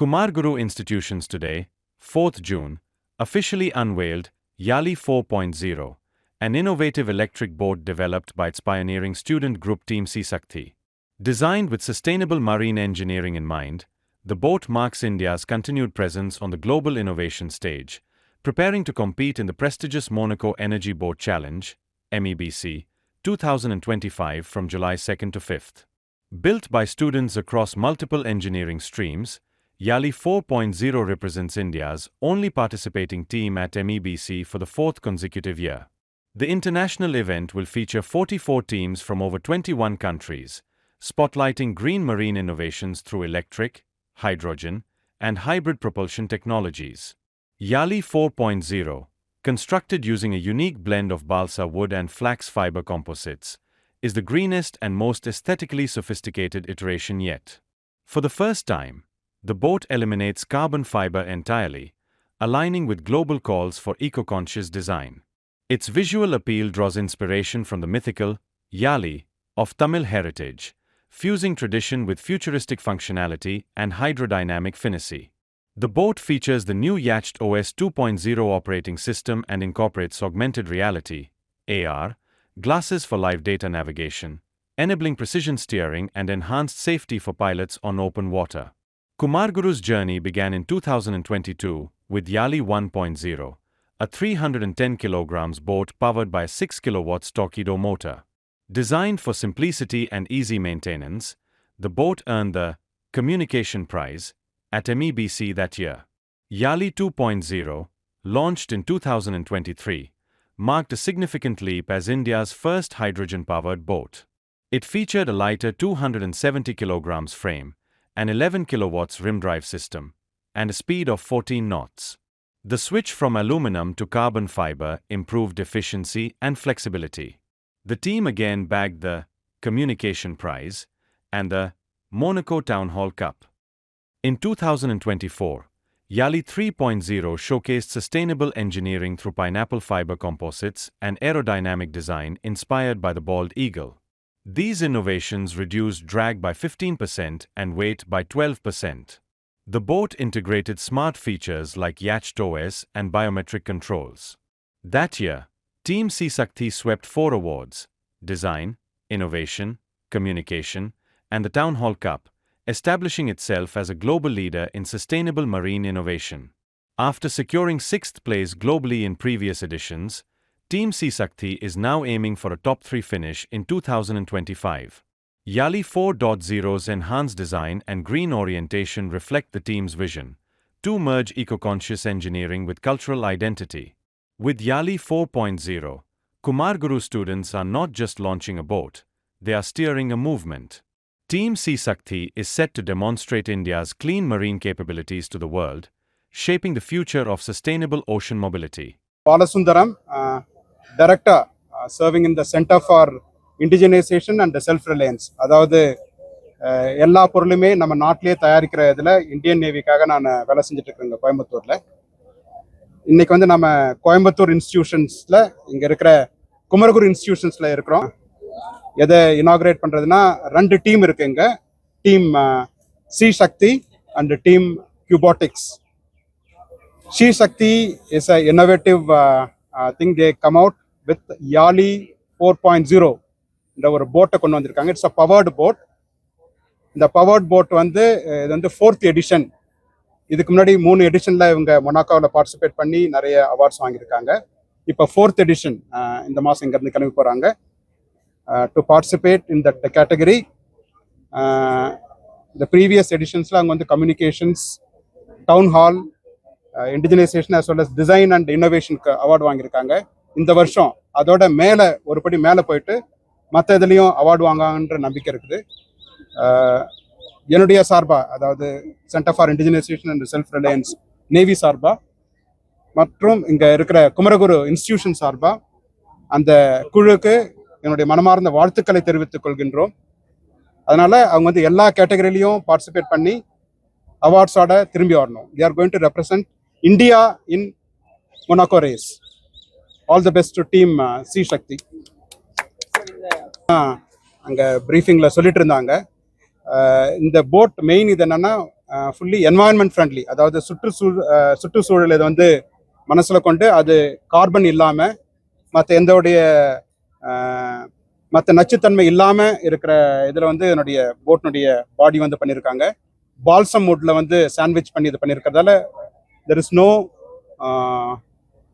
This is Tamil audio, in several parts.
Kumar Guru Institutions today, 4th June, officially unveiled Yali 4.0, an innovative electric boat developed by its pioneering student group Team Sisakti. Designed with sustainable marine engineering in mind, the boat marks India's continued presence on the global innovation stage, preparing to compete in the prestigious Monaco Energy Boat Challenge, MEBC, 2025 from July 2nd to 5th. Built by students across multiple engineering streams, Yali 4.0 represents India's only participating team at MEBC for the fourth consecutive year. The international event will feature 44 teams from over 21 countries, spotlighting green marine innovations through electric, hydrogen, and hybrid propulsion technologies. Yali 4.0, constructed using a unique blend of balsa wood and flax fiber composites, is the greenest and most aesthetically sophisticated iteration yet. For the first time, the boat eliminates carbon fiber entirely, aligning with global calls for eco-conscious design. Its visual appeal draws inspiration from the mythical Yali of Tamil heritage, fusing tradition with futuristic functionality and hydrodynamic finesse. The boat features the new Yacht OS 2.0 operating system and incorporates augmented reality (AR) glasses for live data navigation, enabling precision steering and enhanced safety for pilots on open water. Kumar Guru's journey began in 2022 with Yali 1.0, a 310 kg boat powered by a 6 kW Torqeedo motor. Designed for simplicity and easy maintenance, the boat earned the Communication Prize at MEBC that year. Yali 2.0, launched in 2023, marked a significant leap as India's first hydrogen-powered boat. It featured a lighter 270 kg frame, an 11 kW rim drive system, and a speed of 14 knots. The switch from aluminum to carbon fiber improved efficiency and flexibility. The team again bagged the Communication Prize and the Monaco Town Hall Cup. In 2024, Yali 3.0 showcased sustainable engineering through pineapple fiber composites and aerodynamic design inspired by the bald eagle. These innovations reduced drag by 15% and weight by 12%. The boat integrated smart features like Yacht OS and biometric controls. That year, Team Sisakti swept 4 awards: Design, Innovation, Communication, and the Town Hall Cup, establishing itself as a global leader in sustainable marine innovation. After securing 6th place globally in previous editions, Team Sisakti is now aiming for a top 3 finish in 2025. Yali 4.0's enhanced design and green orientation reflect the team's vision to merge eco-conscious engineering with cultural identity. With Yali 4.0, Kumar Guru students are not just launching a boat, they are steering a movement. Team Sisakti is set to demonstrate India's clean marine capabilities to the world, shaping the future of sustainable ocean mobility. Balasundaram, Director serving in the Center for Indigenization and Self-Reliance. அதாவது எல்லா பொருளுமே நம்ம நாட்டிலே தயாரிக்கிற இதில் இந்தியன் நேவிக்காக நான் வேலை செஞ்சுட்டு இருக்கேங்க கோயம்புத்தூரில். இன்னைக்கு வந்து நம்ம கோயம்புத்தூர் இன்ஸ்டிடியூஷன்ஸில் இங்கே இருக்கிற குமரகுரு இன்ஸ்டிடியூஷன்ஸில் இருக்கிறோம். எதை இனாகிரேட் பண்ணுறதுன்னா 2 டீம் இருக்குங்க. Team Sisakti and team Cubotics. Sisakti is an innovative thing. They come out with Yali 4.0 இந்த ஒரு போட்டை கொண்டு வந்திருக்காங்க. It's a powered boat. இந்த பவர்ட் போட் வந்து இது வந்து 4th எடிஷன். இதுக்கு முன்னாடி 3 எடிஷனில் இவங்க மொனாக்கோவில் பார்ட்டிசிபேட் பண்ணி நிறைய அவார்ட்ஸ் வாங்கியிருக்காங்க. இப்போ 4th எடிஷன் இந்த மாதம் இங்கேருந்து கிளம்பி போகிறாங்க to participate in that category. இந்த ப்ரீவியஸ் எடிஷன்ஸில் அவங்க வந்து communications, town hall, indigenisation as well as design and இன்னோவேஷனுக்கு அவார்டு வாங்கியிருக்காங்க. இந்த வருஷம் அதோட மேலே ஒரு படி மேலே போயிட்டு மற்ற இதுலேயும் அவார்டு வாங்குவாங்கன்ற நம்பிக்கை இருக்குது. என்னுடைய சார்பாக, அதாவது centre for indigenisation and self Reliance navy சார்பாக மற்றும் இங்கே இருக்கிற குமரகுரு இன்ஸ்டிடியூஷன் சார்பாக அந்த குழுக்கு என்னுடைய மனமார்ந்த வாழ்த்துக்களை தெரிவித்துக் கொள்கின்றோம். அதனால் அவங்க வந்து எல்லா கேட்டகரியிலையும் பார்ட்டிசிபேட் பண்ணி அவார்ட்ஸோட திரும்பி வரணும். They are going to represent India in Monaco race. All the best to team Sisakti. அங்கே ப்ரீஃபிங்கில் சொல்லிட்டு இருந்தாங்க. இந்த போட் மெயின் இது என்னென்னா ஃபுல்லி என்வாயன்மெண்ட் ஃப்ரெண்ட்லி, அதாவது சுற்றுச்சூழல் இதை வந்து மனசில் கொண்டு அது கார்பன் இல்லாமல் மற்ற நச்சுத்தன்மை இல்லாமல் இருக்கிற இதில் வந்து என்னுடைய போட்னுடைய பாடி வந்து பண்ணியிருக்காங்க. பால்சம் வுட்ல வந்து சாண்ட்விச் பண்ணி இது பண்ணியிருக்கிறதால there is no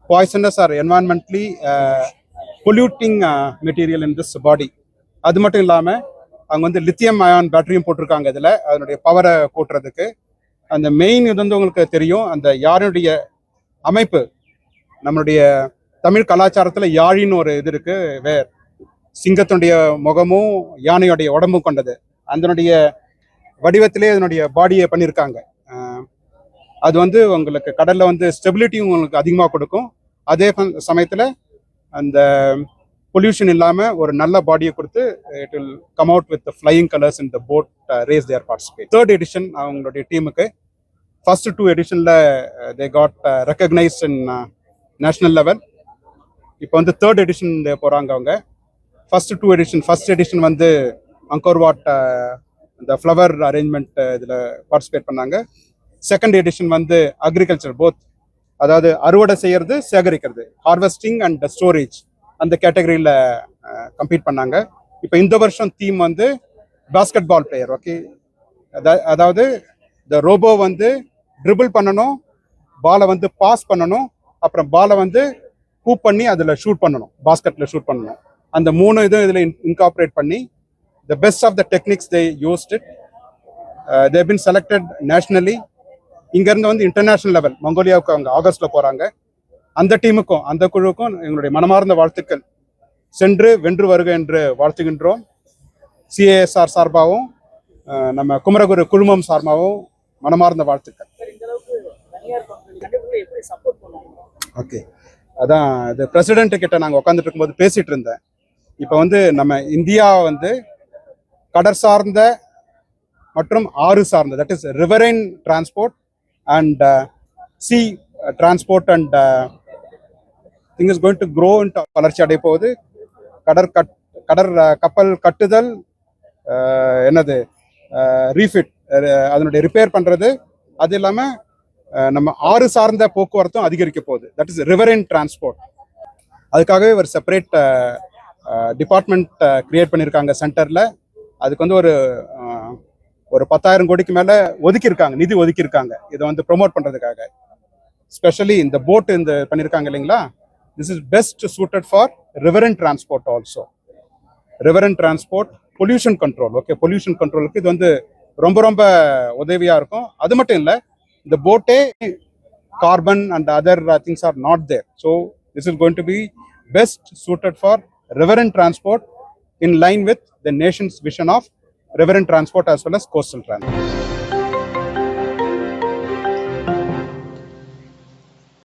poisonous or environmentally polluting material in this body. அது மட்டும் இல்லாமல் அவங்க வந்து லித்தியம் அயான் பேட்டரியும் போட்டிருக்காங்க இதில், அதனுடைய பவரை கூட்டுறதுக்கு. அந்த மெயின் இது வந்து உங்களுக்கு தெரியும், அந்த யாழினுடைய அமைப்பு நம்மளுடைய தமிழ் கலாச்சாரத்தில் யாழின்னு ஒரு இது இருக்கு, வேர் சிங்கத்தினுடைய முகமும் யானையுடைய உடம்பும் கொண்டது. அதனுடைய வடிவத்திலே அதனுடைய பாடியை பண்ணியிருக்காங்க. அது வந்து உங்களுக்கு கடலில் வந்து ஸ்டெபிலிட்டியும் உங்களுக்கு அதிகமாக கொடுக்கும். அதே சமயத்தில் அந்த பொல்யூஷன் இல்லாமல் ஒரு நல்ல பாடியை கொடுத்து it will come out with flying colours in the boat race their participate. 3rd edition அவங்களுடைய டீமுக்கு. ஃபர்ஸ்ட் 2 எடிஷனில் they got recognised in national level. இப்போ வந்து 3rd எடிஷன் போகிறாங்க அவங்க. ஃபர்ஸ்ட் எடிஷன் வந்து அங்கோர் வாட் இந்த ஃப்ளவர் அரேஞ்ச்மெண்ட் இதில் பார்ட்டிசிபேட் பண்ணாங்க. 2nd எடிஷன் வந்து அக்ரிகல்ச்சர் போத், அதாவது அறுவடை செய்யறது சேகரிக்கிறது, ஹார்வெஸ்டிங் அண்ட் ஸ்டோரேஜ், அந்த கேட்டகரியில் கம்பீட் பண்ணாங்க. இப்போ இந்த வருஷம் தீம் வந்து பாஸ்கெட் பால் பிளேயர். ஓகே, அதாவது இந்த ரோபோ வந்து ட்ரிபிள் பண்ணணும், பாலை வந்து பாஸ் பண்ணணும், அப்புறம் பாலை வந்து ஹூப் பண்ணி அதில் ஷூட் பண்ணணும், பாஸ்கெட்டில் ஷூட் பண்ணணும். அந்த 3 இதுவும் இதில் இன்கார்பரேட் பண்ணி the best of the techniques they used it. They been selected nationally. இங்கேருந்து வந்து இன்டர்நேஷனல் லெவல் மங்கோலியாவுக்கு அவங்க ஆகஸ்டில் போகிறாங்க. அந்த டீமுக்கும் அந்த குழுவுக்கும் எங்களுடைய மனமார்ந்த வாழ்த்துக்கள். சென்று வென்று வருக என்று வாழ்த்துகின்றோம். CASR சார்பாகவும் நம்ம குமரகுரு குழுமம் சார்பாகவும் மனமார்ந்த வாழ்த்துக்கள். ஓகே, அதான் இது பிரசிடென்ட் கிட்ட நாங்கள் உட்காந்துட்டு இருக்கும்போது பேசிட்டு இருந்தேன். இப்போ வந்து நம்ம இந்தியா வந்து கடற்சார்ந்த மற்றும் ஆறு சார்ந்த, that is riverine transport and C transport and thing is going to grow into வளர்ச்சி அடைய போகுது. கடற் கப்பல் கட்டுதல், என்னது ரீஃபிட், அதனுடைய ரிப்பேர் பண்ணுறது, அது இல்லாமல் நம்ம ஆறு சார்ந்த போக்குவரத்தும் அதிகரிக்க போகுது. That is riverine transport. அதுக்காகவே ஒரு செப்பரேட் டிபார்ட்மெண்ட் கிரியேட் பண்ணியிருக்காங்க சென்டரில். அதுக்கு வந்து ஒரு 10,000 கோடிக்கு மேலே நிதி ஒதுக்கியிருக்காங்க இதை வந்து ப்ரொமோட் பண்ணுறதுக்காக. ஸ்பெஷலி இந்த போட் இந்த பண்ணியிருக்காங்க இல்லைங்களா, this is best suited for riverine transport. Also riverine transport, pollution control. Okay, pollution கண்ட்ரோலுக்கு இது வந்து ரொம்ப ரொம்ப உதவியாக இருக்கும். அது மட்டும் இல்லை, இந்த போட்டே carbon and other things are not there. So this is going to be best suited for riverine transport in line with the nation's vision of riverine transport as well as coastal transport.